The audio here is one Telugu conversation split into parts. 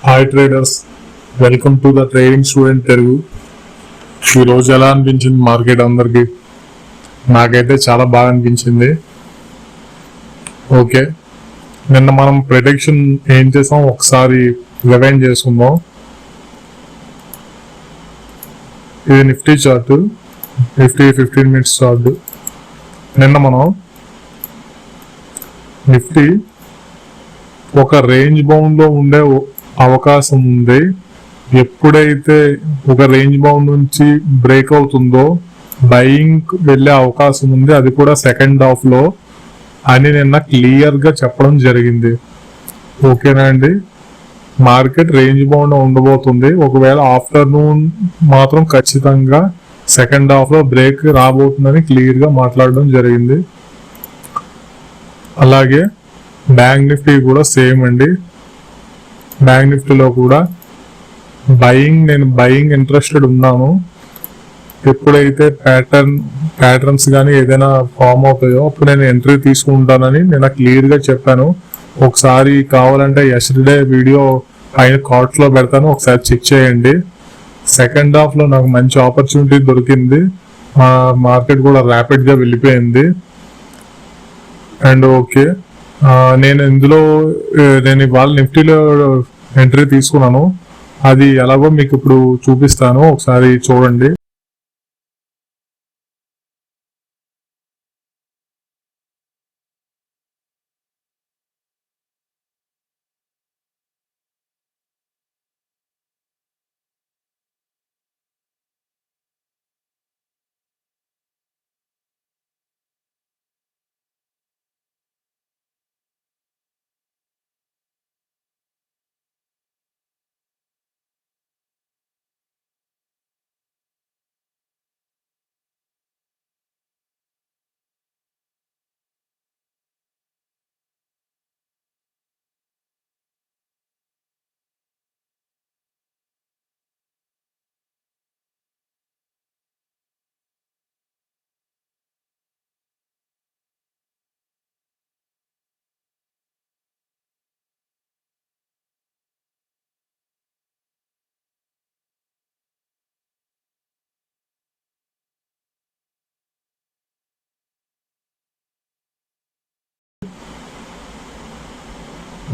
Hi traders, welcome to the trading student Telugu. ఈరోజు ఎలా అనిపించింది మార్కెట్ అందరికి? నాకైతే చాలా బాగా అనిపించింది. ఓకే, నిన్న మనం ప్రెడిక్షన్ ఏం చేసాం ఒకసారి రివైండ్ చేసుకుందాం. ఇది Nifty chart, Nifty 15 minutes chart. నిన్న మనం నిఫ్టీ ఒక రేంజ్ బౌండ్ లో ఉండే అవకాశం ఉంది. ఎప్పుడైతే ఒక రేంజ్ బౌండ్ నుంచి బ్రేక్ అవుతుందో బయింగ్ వెళ్ళే అవకాశం ఉంది, అది కూడా సెకండ్ హాఫ్ లో అని నిన్న క్లియర్ గా చెప్పడం జరిగింది. ఓకేనా అండి? మార్కెట్ రేంజ్ బౌండ్ ఉండబోతుంది. ఒకవేళ ఆఫ్టర్నూన్ మాత్రం ఖచ్చితంగా సెకండ్ హాఫ్ లో బ్రేక్ రాబోతుందని క్లియర్ గా మాట్లాడడం జరిగింది. అలాగే బ్యాంక్ నిఫ్టీ కూడా సేమ్ అండి. బ్యాంక్ నిఫ్టీలో కూడా నేను బయింగ్ ఇంట్రెస్టెడ్ ఉన్నాను. ఎప్పుడైతే ప్యాటర్న్స్ కానీ ఏదైనా ఫామ్ అవుతాయో అప్పుడు నేను ఎంట్రీ తీసుకుంటానని నేను క్లియర్ గా చెప్పాను. ఒకసారి కావాలంటే ఎస్టర్డే వీడియో పైన కార్డ్స్ లో పెడతాను, ఒకసారి చెక్ చేయండి. సెకండ్ హాఫ్ లో నాకు మంచి ఆపర్చునిటీ దొరికింది. మా మార్కెట్ కూడా ర్యాపిడ్ గా వెళ్ళిపోయింది. అండ్ ఓకే, నేను ఇవాళ నిఫ్టీలో ఎంట్రీ తీసుకున్నాను. అది ఎలాగో మీకు ఇప్పుడు చూపిస్తాను, ఒకసారి చూడండి.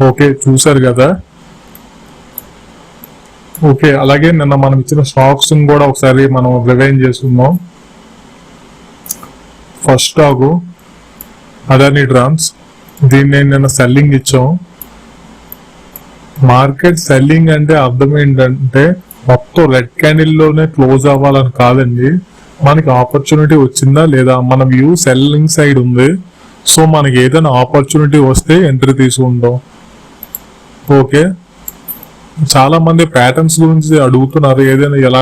ఓకే, చూసారు కదా? ఓకే, అలాగే నిన్న మనం ఇచ్చిన స్టాక్స్ కూడా ఒకసారి మనం రివైండ్ చేసుకుందాం. ఫస్ట్ స్టాక్ అదానీ ట్రాన్స్. దీన్ని నిన్న సెల్లింగ్ ఇచ్చాం. మార్కెట్ సెల్లింగ్ అంటే అర్థం ఏంటంటే మొత్తం రెడ్ క్యాండిల్ లోనే క్లోజ్ అవ్వాలని కాదండి. మనకి ఆపర్చునిటీ వచ్చిందా లేదా, మన వ్యూ సెల్లింగ్ సైడ్ ఉంది. సో మనకి ఏదైనా ఆపర్చునిటీ వస్తే ఎంట్రీ తీసుకుంటాం. ఓకే, చాలా మంది ప్యాటర్న్స్ గురించి అడుగుతున్నారు, ఏదైనా ఎలా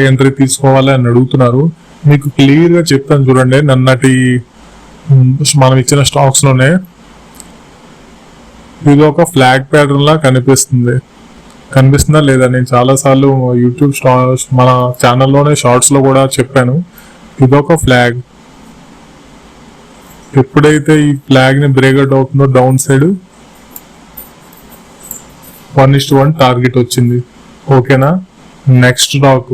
ఎంట్రీ తీసుకోవాలి అని అడుగుతున్నారు. మీకు క్లియర్ గా చెప్తాను చూడండి. నిన్నటి మనం ఇచ్చిన స్టాక్స్ లోనే ఇది ఒక ఫ్లాగ్ ప్యాటర్న్ లా కనిపిస్తుందా లేదా? నేను చాలా సార్లు యూట్యూబ్ మన ఛానల్లోనే షార్ట్స్ లో కూడా చెప్పాను. ఇదొక ఫ్లాగ్. ఎప్పుడైతే ఈ ఫ్లాగ్ ని బ్రేక్అవుట్ అవుతుందో డౌన్ సైడ్ 1:1 టార్గెట్ వచ్చింది. ఓకేనా? Next stock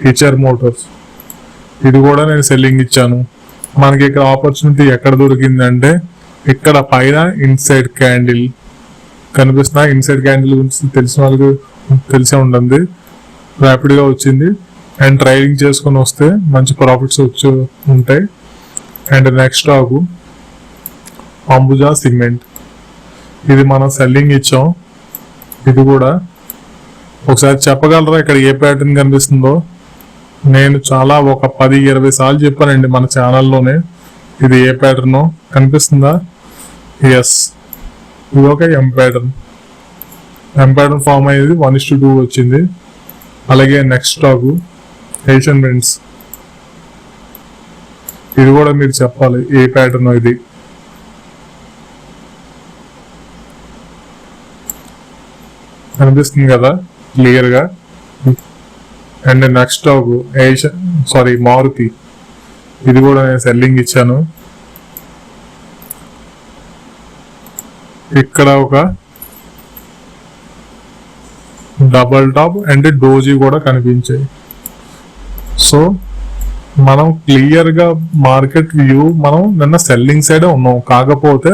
HR Motors. ఇది కూడా నేను సెల్లింగ్ ఇచ్చాను. మనకి ఇక్కడ ఆపర్చునిటీ ఎక్కడ దొరికింది అంటే ఇక్కడ పైన ఇన్సైడ్ క్యాండిల్ కనిపిస్తున్నా. ఇన్సైడ్ క్యాండిల్ గురించి తెలిసిన వాళ్ళకి తెలిసే ఉంటుంది. ర్యాపిడ్ గా వచ్చింది అండ్ ట్రైలింగ్ చేసుకొని వస్తే మంచి ప్రాఫిట్స్ వచ్చి ఉంటాయి. And next stock Ambuja cement. ఇది మనం సెల్లింగ్ ఇచ్చాం. ఇది కూడా ఒకసారి చెప్పగలరా ఇక్కడ ఏ ప్యాటర్న్ కనిపిస్తుందో? నేను ఒక 10-20 సార్లు చెప్పానండి మన ఛానల్లోనే. ఇది ఏ ప్యాటర్న్ కనిపిస్తుందా? ఎస్, ఇది ఒక ఎం ప్యాటర్న్ ఫామ్ అయ్యేది. 1:2 వచ్చింది. అలాగే నెక్స్ట్ స్టాక్ ఏషియన్ పెయింట్స్. ఇది కూడా మీరు చెప్పాలి ఏ ప్యాటర్న్ ఇది. కనిపిస్తుంది కదా క్లియర్ గా? And next stock Maruti. ఇది కూడా నేను సెల్లింగ్ ఇచ్చాను. ఇక్కడ ఒక డబల్ టాప్ అండ్ డోజీ కూడా కనిపించాయి. సో మనం క్లియర్ గా మార్కెట్ వ్యూ మనం నిన్న సెల్లింగ్ సైడ్ ఉన్నాం. కాకపోతే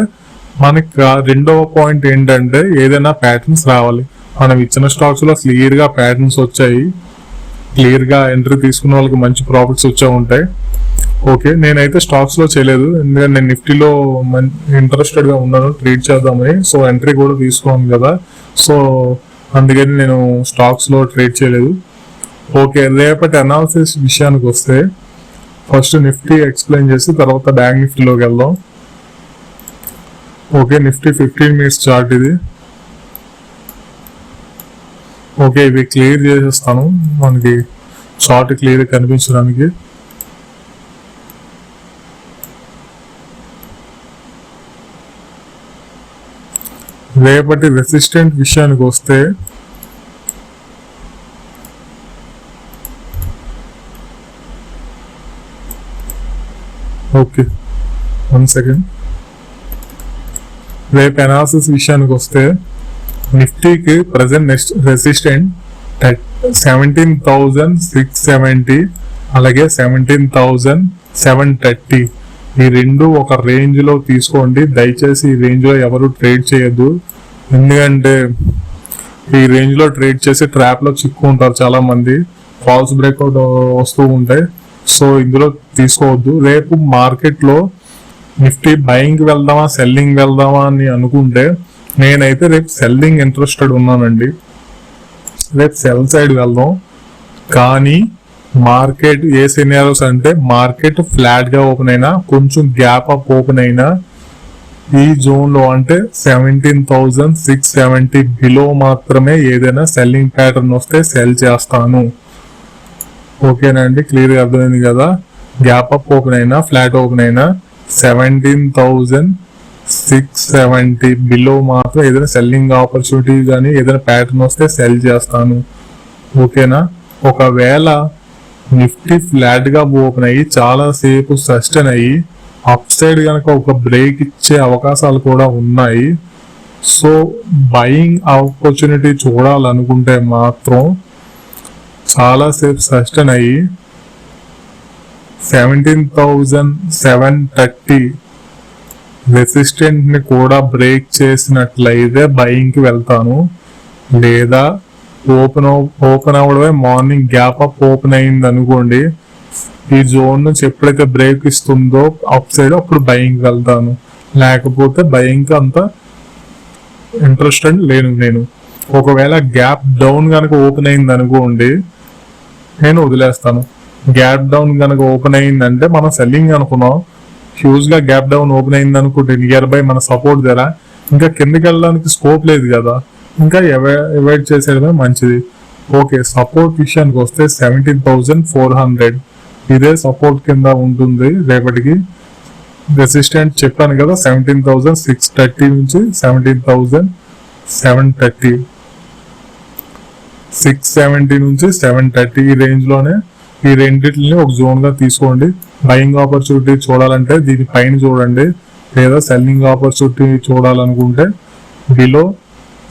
మనకి రెండవ పాయింట్ ఏంటంటే ఏదైనా ప్యాటర్న్స్ రావాలి. మనం ఇచ్చిన స్టాక్స్ లో క్లియర్ గా ప్యాటర్న్స్ వచ్చాయి, క్లియర్ గా ఎంట్రీ తీసుకున్న వాళ్ళకి మంచి ప్రాఫిట్స్ వచ్చే ఉంటాయి. ఓకే, నేనైతే స్టాక్స్ లో చేయలేదు ఎందుకంటే నేను నిఫ్టీలో ఇంట్రెస్టెడ్ గా ఉన్నాను ట్రేడ్ చేద్దామని. సో ఎంట్రీ కూడా తీసుకోను కదా, సో అందుకని నేను స్టాక్స్ లో ట్రేడ్ చేయలేదు. ఓకే, రేపటి అనాలిసిస్ విషయానికి వస్తే ఫస్ట్ నిఫ్టీ ఎక్స్ప్లెయిన్ చేసి తర్వాత బ్యాంక్ నిఫ్టీలోకి వెళ్దాం. ఓకే, నిఫ్టీ 15 minutes చార్ట్ ఇది. ఓకే, ఇవి క్లియర్ చేసేస్తాను మనకి చార్ట్ క్లియర్ కనిపించడానికి. రేపటి రెసిస్టెంట్ విషయానికి వస్తే ఓకే 1 second. రేపు అనాలిసిస్ విషయానికి వస్తే నిఫ్టీకి ప్రజెంట్ నెక్స్ట్ రెసిస్టెంట్ 17,670 అలాగే 17,730. ఈ రెండు ఒక రేంజ్ లో తీసుకోండి. దయచేసి ఈ రేంజ్ లో ఎవరు ట్రేడ్ చేయొద్దు, ఎందుకంటే ఈ రేంజ్ లో ట్రేడ్ చేసి ట్రాప్ లో చిక్కుంటారు చాలా మంది, ఫాల్స్ బ్రేక్అవుట్ వస్తూ ఉంటాయి. సో ఇందులో తీసుకోవద్దు. రేపు మార్కెట్ లో నిఫ్టీ బయింగ్ వెళ్దామా సెల్లింగ్ వెళ్దామా అని అనుకుంటే నేనైతే రేపు సెల్లింగ్ ఇంట్రెస్టెడ్ ఉన్నానండి. రేపు సెల్ సైడ్ వెళ్దాం. కానీ మార్కెట్ ఏ సినారియోస్ అంటే మార్కెట్ ఫ్లాట్ గా ఓపెన్ అయినా కొంచెం గ్యాప్ అప్ ఓపెన్ అయినా ఈ జోన్ లో అంటే 17,670 బిలో మాత్రమే ఏదైనా సెల్లింగ్ ప్యాటర్న్ వస్తే సెల్ చేస్తాను. ఓకేనా అండి, క్లియర్ గా అర్థమైంది కదా. గ్యాప్ అప్ ఓపెన్ అయినా ఫ్లాట్ ఓపెన్ అయినా 17,670 బిలో మాత్రం ఏదైనా సెల్లింగ్ ఆపర్చునిటీ కానీ ఏదైనా ప్యాటర్న్ వస్తే సెల్ చేస్తాను. ఓకేనా. ఒకవేళ నిఫ్టీ ఫ్లాట్ గా ఓపెన్ అయ్యి చాలా సేపు సస్టైన్ అయ్యి అప్ సైడ్ కనుక ఒక బ్రేక్ ఇచ్చే అవకాశాలు కూడా ఉన్నాయి. సో బయింగ్ ఆపర్చునిటీ చూడాలనుకుంటే మాత్రం చాలా సేపు సస్టైన్ అయ్యి 17,730 రెసిస్టెంట్ ని కూడా బ్రేక్ చేసినట్లయితే బయింగ్ కి వెళ్తాను. లేదా ఓపెన్ అవ్వడమే మార్నింగ్ గ్యాప్ అప్ ఓపెన్ అయింది అనుకోండి, ఈ జోన్ నుంచి ఎప్పుడైతే బ్రేక్ ఇస్తుందో అప్ సైడ్ అప్పుడు బయింగ్ వెళ్తాను. లేకపోతే బయింగ్ అంత ఇంట్రెస్టెడ్ లేను నేను. ఒకవేళ గ్యాప్ డౌన్ కనుక ఓపెన్ అయింది అనుకోండి నేను వదిలేస్తాను. గ్యాప్ డౌన్ కనుక ఓపెన్ అయిందంటే మనం సెల్లింగ్ అనుకున్నాం, హ్యూజ్ గా గ్యాప్ డౌన్ ఓపెన్ అయింది అనుకుంటే నియర్ బై మన సపోర్ట్ ధర ఇంకా కిందకి వెళ్ళడానికి స్కోప్ లేదు కదా, ఇంకా అవాయిడ్ చేసేయడమే మంచిది. ఓకే, సపోర్ట్ విషయానికి వస్తే 17,400 ఇదే సపోర్ట్ కింద ఉంటుంది రేపటికి. రెసిస్టెంట్ చెప్పాను కదా 17,630 నుంచి 17,730, 670 నుంచి 730 ఈ రేంజ్ లోనే ఈ రెండింటిని ఒక జోన్ గా తీసుకోండి. బయింగ్ ఆపర్చునిటీ చూడాలంటే దీని పైన చూడండి, లేదా సెల్లింగ్ ఆపర్చునిటీ చూడాలనుకుంటే బిలో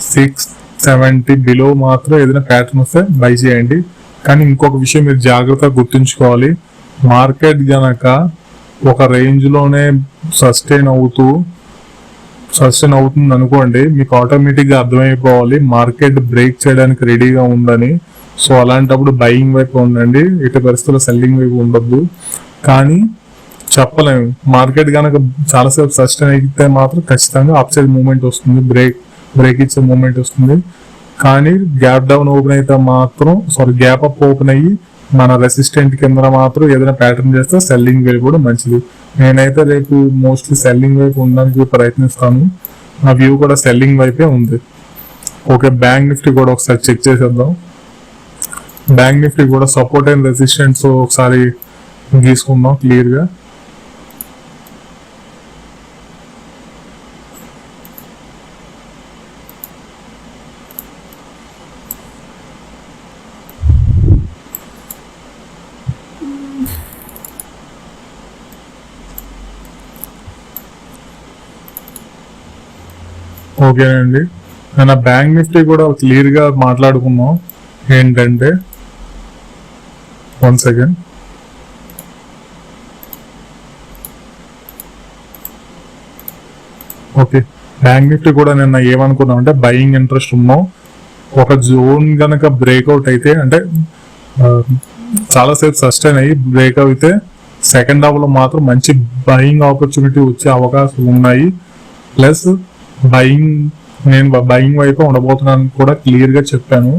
670 బిలో మాత్రం ఏదైనా ప్యాటర్న్ వస్తే బై చేయండి. కానీ ఇంకొక విషయం మీరు జాగ్రత్తగా గుర్తుంచుకోవాలి, మార్కెట్ గనక ఒక రేంజ్ లోనే సస్టైన్ అవుతుంది అనుకోండి, మీకు ఆటోమేటిక్ గా అర్థమైపోవాలి మార్కెట్ బ్రేక్ చేయడానికి రెడీగా ఉందని. సో అలాంటప్పుడు బయింగ్ వైపు ఉండండి, ఎట్టి పరిస్థితుల్లో సెల్లింగ్ వైపు ఉండొద్దు. కానీ చెప్పలేము, మార్కెట్ కనుక చాలాసేపు సస్టైన్ అయితే మాత్రం ఖచ్చితంగా అప్ సైడ్ మూవ్మెంట్ వస్తుంది, బ్రేక్ ఇచ్చే మూవ్మెంట్ వస్తుంది. కానీ గ్యాప్ డౌన్ ఓపెన్ అయితే మాత్రం గ్యాప్ అప్ ఓపెన్ అయ్యి మన రెసిస్టెంట్ కింద మాత్రం ఏదైనా ప్యాటర్న్ చేస్తే సెల్లింగ్ వైపు కూడా మంచిది. నేనైతే రేపు మోస్ట్లీ సెల్లింగ్ వైపు ఉండడానికి ప్రయత్నిస్తాను, నా వ్యూ కూడా సెల్లింగ్ వైపే ఉంది. ఓకే, బ్యాంక్ నిఫ్టీ కూడా ఒకసారి చెక్ చేసేద్దాం. బ్యాంక్ నిఫ్టీ కూడా సపోర్ట్ అండ్ రెసిస్టెంట్స్ ఒకసారి గీసుకుందాం క్లియర్ గా. ఓకేనండి, నేను బ్యాంక్ నిఫ్టీ కూడా క్లియర్ గా మాట్లాడుకున్నాం. ఏంటంటే 1 సెకండ్, ఓకే, బ్యాంక్ నిఫ్టీ కూడా నిన్న ఏమనుకున్నాం అంటే బయింగ్ ఇంట్రెస్ట్ ఉన్నాం. ఒక జోన్ గనక బ్రేక్అవుట్ అయితే అంటే చాలాసేపు సస్టైన్ అయ్యి బ్రేక్ అయితే సెకండ్ హాఫ్ లో మాత్రం మంచి బయింగ్ ఆపర్చునిటీ వచ్చే అవకాశాలు ఉన్నాయి. ప్లస్ నేను బయింగ్ వైపు ఉండబోతున్నాను కూడా క్లియర్ గా చెప్పాను.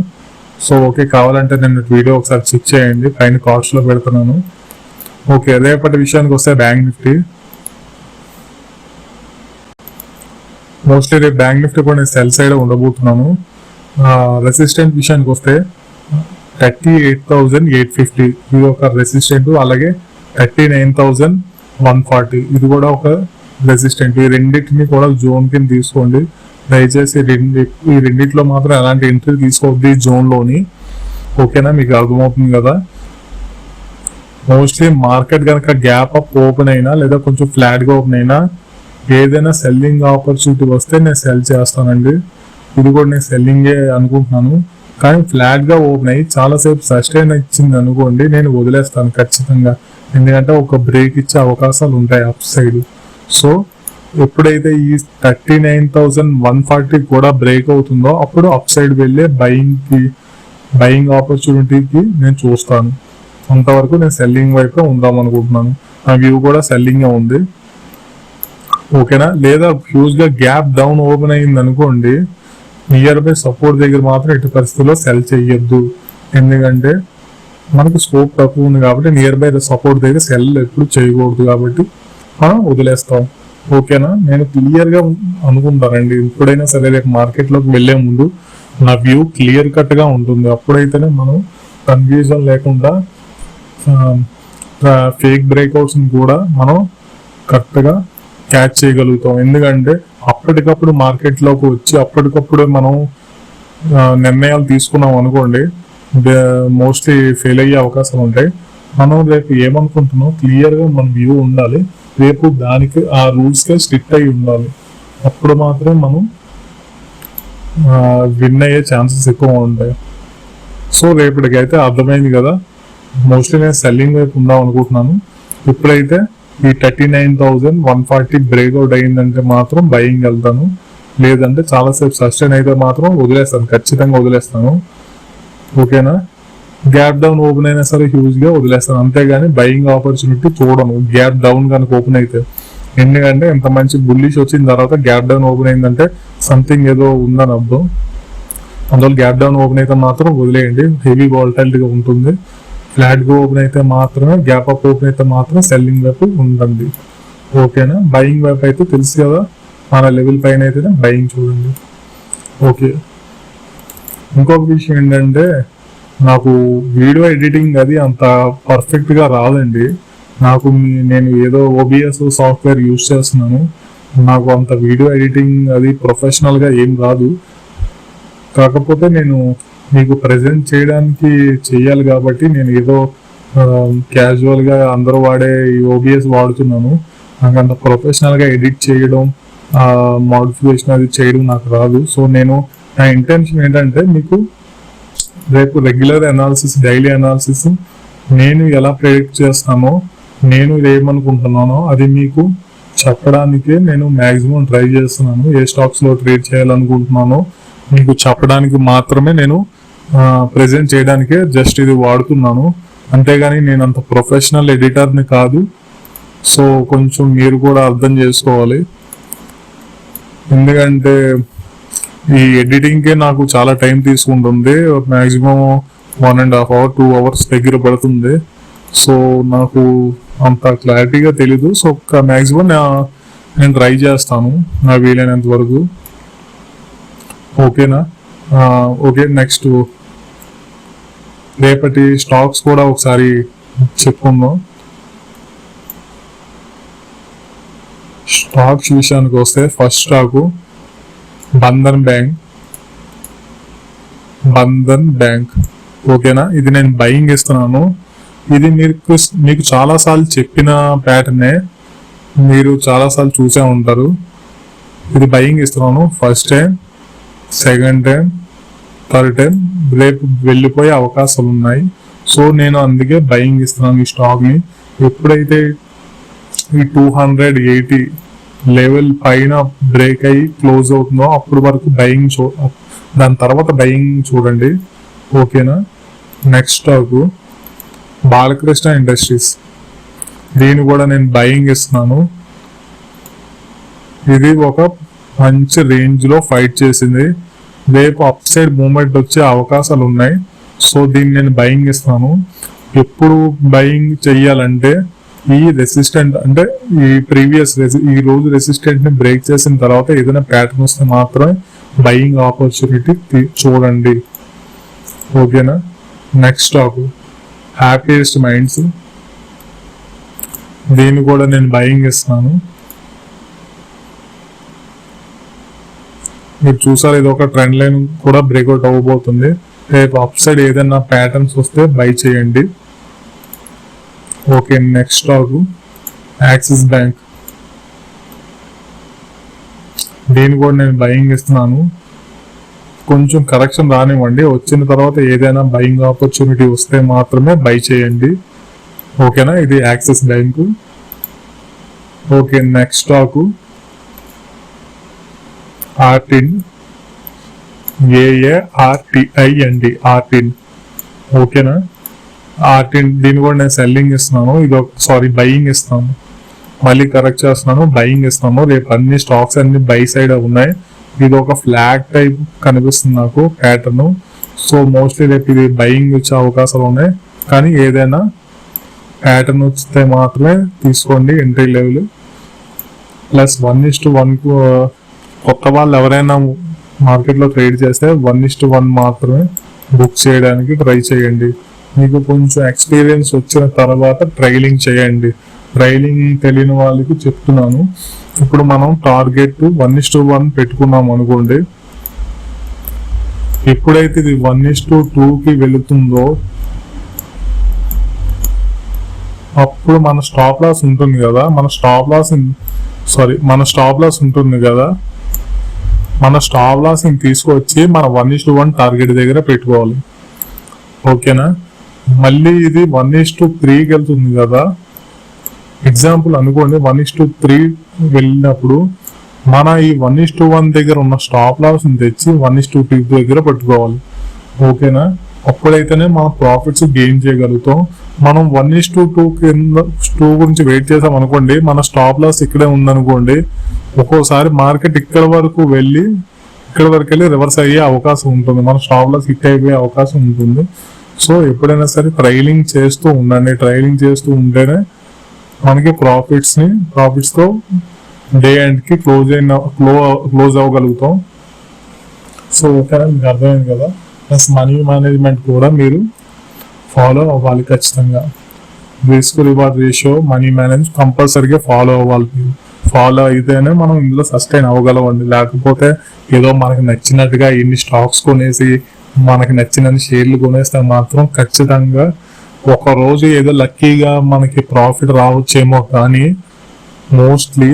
సో ఓకే, కావాలంటే నేను వీడియో ఒకసారి చెక్ చేయండి, పైన కార్డ్స్ లో పెడుతున్నాను. ఓకే, రేపటి విషయానికి వస్తే బ్యాంక్ నిఫ్టీ, మోస్ట్లీ రేపు బ్యాంక్ నిఫ్టీ కూడా నేను సెల్ సైడ్ ఉండబోతున్నాను. రెసిస్టెంట్ విషయానికి వస్తే 38,850 ఇది ఒక రెసిస్టెంట్, అలాగే 39,140 ఇది కూడా ఒక రెసిస్టెంట్. ఈ రెండింటిని కూడా జోన్ కింద తీసుకోండి దయచేసి. ఈ రెండిట్లో మాత్రం ఎలాంటి ఎంట్రీ తీసుకోవద్దు ఈ జోన్ లోని. ఓకేనా, మీకు అర్థమవుతుంది కదా. మోస్ట్లీ మార్కెట్ కనుక గ్యాప్ అప్ ఓపెన్ అయినా లేదా కొంచెం ఫ్లాట్ గా ఓపెన్ అయినా ఏదైనా సెల్లింగ్ ఆపర్చునిటీ వస్తే నేను సెల్ చేస్తానండి. ఇది కూడా నేను సెల్లింగే అనుకుంటున్నాను. కానీ ఫ్లాట్ గా ఓపెన్ అయ్యి చాలాసేపు సస్టైన్ ఇచ్చింది అనుకోండి, నేను వదిలేస్తాను ఖచ్చితంగా. ఎందుకంటే ఒక బ్రేక్ ఇచ్చే అవకాశాలు ఉంటాయి అప్ సైడ్. సో ఎప్పుడైతే ఈ 39,140 కూడా బ్రేక్ అవుతుందో అప్పుడు అప్ సైడ్ వెళ్ళే బయింగ్ ఆపర్చునిటీకి నేను చూస్తాను. అంతవరకు నేను సెల్లింగ్ వైపు ఉందాం అనుకుంటున్నాను. నా వ్యూ కూడా సెల్లింగ్ ఉంది. ఓకేనా, లేదా హ్యూజ్ గా గ్యాప్ డౌన్ ఓపెన్ అయింది అనుకోండి, నియర్ బై సపోర్ట్ దగ్గర మాత్రం ఎట్టి పరిస్థితుల్లో సెల్ చెయ్యొద్దు. ఎందుకంటే మనకు స్కోప్ తక్కువ ఉంది కాబట్టి నియర్ బై సపోర్ట్ దగ్గర సెల్ ఎప్పుడు చేయకూడదు కాబట్టి మనం వదిలేస్తాం. ఓకేనా, నేను క్లియర్ గా అనుకుంటానండి. ఎప్పుడైనా సరే రేపు మార్కెట్ లోకి వెళ్లే ముందు నా వ్యూ క్లియర్ కట్ గా ఉంటుంది. అప్పుడైతేనే మనం కన్ఫ్యూజన్ లేకుండా ఫేక్ బ్రేక్అవుట్స్ కూడా మనం కరెక్ట్ గా క్యాచ్ చేయగలుగుతాం. ఎందుకంటే అప్పటికప్పుడు మార్కెట్ లోకి వచ్చి అప్పటికప్పుడు మనం నిర్ణయాలు తీసుకున్నాం అనుకోండి, మోస్ట్లీ ఫెయిల్ అయ్యే అవకాశాలు ఉంటాయి. మనం రేపు ఏమనుకుంటున్నాం క్లియర్ గా మన వ్యూ ఉండాలి. రేపు దానికి ఆ రూల్స్ కే స్ట్రిక్ట్ అయి ఉండాలి. అప్పుడు మాత్రం మనం విన్ అయ్యే ఛాన్సెస్ ఎక్కువ ఉంటాయి. సో రేపటికైతే అర్థమైంది కదా. మోస్ట్లీ నేను సెల్లింగ్ వైపు ఉందాం అనుకుంటున్నాను. ఇప్పుడైతే ఈ 39,140 బ్రేక్అవుట్ అయిందంటే మాత్రం బయింగ్ వెళ్తాను. లేదంటే చాలాసేపు సస్టైన్ అయితే మాత్రం వదిలేస్తాను, ఖచ్చితంగా వదిలేస్తాను. ఓకేనా, గ్యాప్ డౌన్ ఓపెన్ అయినా సరే హ్యూజ్ గా వదిలేస్తాను. అంతేగాని బయింగ్ ఆపర్చునిటీ చూడను గ్యాప్ డౌన్ కనుక ఓపెన్ అయితే. ఎందుకంటే ఎంత మంచి బుల్లిష్ వచ్చిన తర్వాత గ్యాప్ డౌన్ ఓపెన్ అయిందంటే సంథింగ్ ఏదో ఉందని అర్థం. అందువల్ల గ్యాప్ డౌన్ ఓపెన్ అయితే మాత్రం వదిలేయండి, హెవీ వాలటైలిటీగా ఉంటుంది. ఫ్లాట్ గా ఓపెన్ అయితే మాత్రమే, గ్యాప్ అప్ ఓపెన్ అయితే మాత్రం సెల్లింగ్ వైపు ఉండండి. ఓకేనా, బయింగ్ వైపు అయితే తెలుసు కదా, మన లెవెల్ పైన అయితేనే బయింగ్ చూడండి. ఓకే, ఇంకొక విషయం ఏంటంటే నాకు వీడియో ఎడిటింగ్ అది అంత పర్ఫెక్ట్ గా రాదండి. నేను ఏదో OBS సాఫ్ట్వేర్ యూజ్ చేస్తున్నాను. నాకు అంత వీడియో ఎడిటింగ్ అది ప్రొఫెషనల్ గా ఏం రాదు. కాకపోతే నేను మీకు ప్రెజెంట్ చేయడానికి చెయ్యాలి కాబట్టి నేను ఏదో క్యాజువల్ గా అందరూ వాడే OBS వాడుతున్నాను. నాకు అంత ప్రొఫెషనల్ గా ఎడిట్ చేయడం, మోడిఫికేషన్ అది చేయడం నాకు రాదు. సో నా ఇంటెన్షన్ ఏంటంటే మీకు రేపు రెగ్యులర్ అనాలిసిస్, డైలీ అనాలిసిస్ నేను ఎలా ప్రెడిక్ట్ చేస్తానో, నేను ఏమనుకుంటున్నానో అది మీకు చెప్పడానికే నేను మాక్సిమం ట్రై చేస్తున్నాను. ఏ స్టాక్స్ లో ట్రేడ్ చేయాలనుకుంటున్నానో మీకు చెప్పడానికి మాత్రమే నేను ప్రెజెంట్ చేయడానికే జస్ట్ ఇది వాడుతున్నాను. అంతేగాని నేను అంత ప్రొఫెషనల్ ఎడిటర్ని కాదు. సో కొంచెం మీరు కూడా అర్థం చేసుకోవాలి. ఎందుకంటే ఈ ఎడిటింగ్కే నాకు చాలా టైం తీసుకుంటుంది. మాక్సిమం 1.5 hours 2 hours దగ్గర పడుతుంది. సో నాకు అంత క్లారిటీగా తెలీదు. సో మాక్సిమం నేను ట్రై చేస్తాను నా వీలైనంత వరకు. ఓకేనా, ఓకే, నెక్స్ట్ రేపటి స్టాక్స్ కూడా ఒకసారి చెప్పుకుందాం. స్టాక్స్ విషయానికి వస్తే ఫస్ట్ స్టాకు బంధన్ బ్యాంక్. ఓకేనా, ఇది నేను బయింగ్ ఇస్తున్నాను. ఇది మీకు చాలా సార్లు చెప్పిన ప్యాటర్నే, మీరు చాలా సార్లు చూసే ఉంటారు. ఇది బయింగ్ ఇస్తున్నాను first time. Second time, third time రేపు వెళ్ళిపోయే అవకాశాలు ఉన్నాయి. సో నేను అందుకే బయింగ్ ఇస్తున్నాను ఈ స్టాక్ని. ఎప్పుడైతే ఈ 280 లెవెల్ పైన బ్రేక్ అయ్యి క్లోజ్ అవుతుందో అప్పుడు వరకు బయింగ్ దాని తర్వాత బయింగ్ చూడండి. ఓకేనా. Next stock Balakrishna industries. దీన్ని కూడా నేను బయింగ్ ఇస్తున్నాను. ఇది ఒక మంచి రేంజ్ లో ఫైట్ చేసింది. రేపు అప్ సైడ్ మూమెంట్ వచ్చే అవకాశాలు ఉన్నాయి. సో దీన్ని నేను బయింగ్ ఇస్తాను. ఎప్పుడు బయింగ్ చెయ్యాలంటే ఈ రెసిస్టెంట్ అంటే ఈ ప్రీవియస్ ఈ రోజు రెసిస్టెంట్ ని బ్రేక్ చేసిన తర్వాత ఏదైనా ప్యాటర్న్ వస్తే మాత్రమే బయింగ్ ఆపర్చునిటీ చూడండి. ఓకేనా. Next stock happiest minds. దీన్ని కూడా నేను బయింగ్ ఇస్తున్నాను. మీరు చూసారు ఇది ఒక ట్రెండ్ లైన్ కూడా బ్రేక్అవుట్ అవ్వబోతుంది. రేపు అప్ సైడ్ ఏదైనా ప్యాటర్న్స్ వస్తే బై చేయండి. Okay. Next stock axis bank. దీన్ని కూడా నేను బయింగ్ ఇస్తున్నాను. కొంచెం కరెక్షన్ రానివ్వండి, వచ్చిన తర్వాత ఏదైనా బయింగ్ ఆపర్చునిటీ వస్తే మాత్రమే బై చేయండి. ఓకేనా. ఇది Axis bank. Okay. Next stock ఆర్టిన్. AARTIND ఆర్టిన్. ఓకేనా. ఆర్టిన్ దీన్ని కూడా నేను సెల్లింగ్ ఇస్తున్నాను. ఇది బయింగ్ ఇస్తాను. మళ్ళీ కరెక్ట్ చేస్తున్నాను, బయింగ్ ఇస్తాను. రేపు అన్ని స్టాక్స్ అన్ని బై సైడ్ ఉన్నాయి. ఇది ఒక ఫ్లాగ్ టైప్ కనిపిస్తుంది నాకు ప్యాటర్న్. సో మోస్ట్లీ రేపు ఇది బయింగ్ వచ్చే అవకాశాలు ఉన్నాయి. కానీ ఏదైనా ప్యాటర్న్ వస్తే మాత్రమే తీసుకోండి ఎంట్రీ లెవెల్. ప్లస్ 1:1 కొత్త వాళ్ళు ఎవరైనా మార్కెట్లో ట్రేడ్ చేస్తే 1:1 మాత్రమే బుక్ చేయడానికి ట్రై చేయండి. మీకు కొంచెం ఎక్స్పీరియన్స్ వచ్చిన తర్వాత ట్రైలింగ్ చేయండి. ట్రైలింగ్ తెలియని వాళ్ళకి చెప్తున్నాను. ఇప్పుడు మనం టార్గెట్ 1:1 పెట్టుకున్నాం అనుకోండి. ఎప్పుడైతే ఇది 1:2కి వెళుతుందో అప్పుడు మన స్టాప్ లాస్ ఉంటుంది కదా, మన స్టాప్ లాస్ ఉంటుంది కదా, మన స్టాప్ లాస్ ని తీసుకొచ్చి మన 1:1 టార్గెట్ దగ్గర పెట్టుకోవాలి. ఓకేనా. మళ్ళీ ఇది 1:3కి వెళ్తుంది కదా. ఎగ్జాంపుల్ అనుకోండి 1:3 వెళ్ళినప్పుడు మన ఈ 1:1 దగ్గర ఉన్న స్టాప్ లాస్ ని తెచ్చి 1:2 దగ్గర పెట్టుకోవాలి. ఓకేనా. అప్పుడైతేనే మనం ప్రాఫిట్స్ గెయిన్ చేయగలుగుతాం. మనం 1:2 గురించి వెయిట్ చేసాం అనుకోండి, మన స్టాప్ లాస్ ఇక్కడే ఉందనుకోండి, ఒక్కోసారి మార్కెట్ ఇక్కడ వరకు వెళ్ళి రివర్స్ అయ్యే అవకాశం ఉంటుంది. మన స్టాప్ లాస్ హిట్ అయిపోయే అవకాశం ఉంటుంది. సో ఎప్పుడైనా సరే ట్రైలింగ్ చేస్తూ ఉండండి. ట్రైలింగ్ చేస్తూ ఉంటేనే మనకి ప్రాఫిట్స్ తో డే ఎండ్ కి క్లోజ్ అవ్వగలుగుతాం. సో ఓకేనా, మీకు అర్థమైంది కదా. ప్లస్ మనీ మేనేజ్మెంట్ కూడా మీరు ఫాలో అవ్వాలి ఖచ్చితంగా. Risk reward ratio, money manage కంపల్సరీగా ఫాలో అవ్వాలి. ఫాలో అయితేనే మనం ఇందులో సస్టైన్ అవ్వగలమండి. లేకపోతే ఏదో మనకి నచ్చినట్టుగా ఇన్ని స్టాక్స్ కొనేసి మనకి నచ్చిన షేర్లు కొనేస్తే మాత్రం ఖచ్చితంగా ఒక రోజు ఏదో లక్కీగా మనకి ప్రాఫిట్ రావచ్చేమో, కానీ మోస్ట్లీ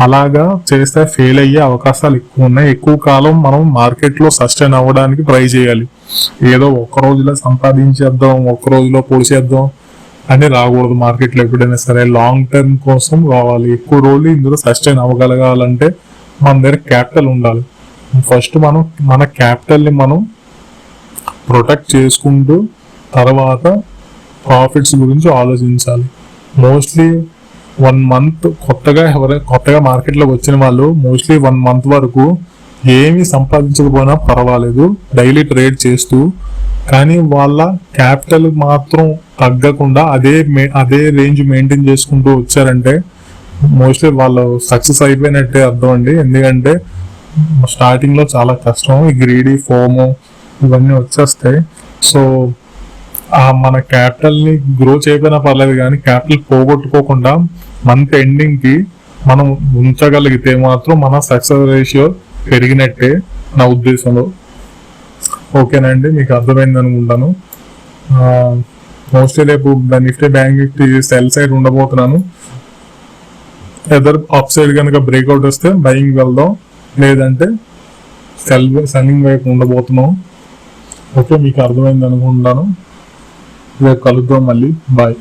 అలాగా చేస్తే ఫెయిల్ అయ్యే అవకాశాలు ఎక్కువ ఉన్నాయి. ఎక్కువ కాలం మనం మార్కెట్ లో సస్టైన్ అవ్వడానికి ట్రై చేయాలి. ఏదో ఒక్క రోజులో సంపాదించేద్దాం, ఒక్క రోజులో పొడిచేద్దాం అని రాకూడదు. మార్కెట్లో ఎప్పుడైనా సరే లాంగ్ టర్మ్ కోసం రావాలి. ఎక్కువ రోజులు ఇందులో సస్టైన్ అవ్వగలగాలంటే మన దగ్గర క్యాపిటల్ ఉండాలి. ఫస్ట్ మన క్యాపిటల్ ని మనం ప్రొటెక్ట్ చేసుకుంటూ తర్వాత ప్రాఫిట్స్ గురించి ఆలోచించాలి. మోస్ట్లీ 1 మంత్ కొత్తగా మార్కెట్లోకి వచ్చిన వాళ్ళు మోస్ట్లీ 1 మంత్ వరకు ఏమి సంపాదించకపోయినా పర్వాలేదు, డైలీ ట్రేడ్ చేస్తూ, కానీ వాళ్ళ క్యాపిటల్ మాత్రం తగ్గకుండా అదే రేంజ్ మెయింటైన్ చేసుకుంటూ వచ్చారంటే మోస్ట్లీ వాళ్ళు సక్సెస్ అయిపోయినట్టే అర్థం అండి. ఎందుకంటే స్టార్టింగ్ లో చాలా కష్టం, ఈ గ్రీడీ ఫోమో ఇవన్నీ వచ్చేస్తాయి. సో మన క్యాపిటల్ ని గ్రో చేయకపోయినా పర్లేదు, కానీ క్యాపిటల్ పోగొట్టుకోకుండా మంత్ ఎండింగ్ కి మనం ఉంచగలిగితే మాత్రం మన సక్సెస్ రేషియో పెరిగినట్టే నా ఉద్దేశంలో. ఓకేనండి, మీకు అర్థమైంది అనుకుంటాను. మోస్ట్లీ రేపు Nifty bank Nifty cell side ఉండబోతున్నాను. ఎదర్ అప్ సైడ్ కనుక బ్రేక్అవుట్ వస్తే బయింగ్ వెళ్దాం, లేదంటే సెల్లింగ్ వైపు ఉండబోతున్నాం. ఓకే, మీకు అర్థమైంది అనుకుంటాను. రేపు కలుద్దాం మళ్ళీ. బాయ్.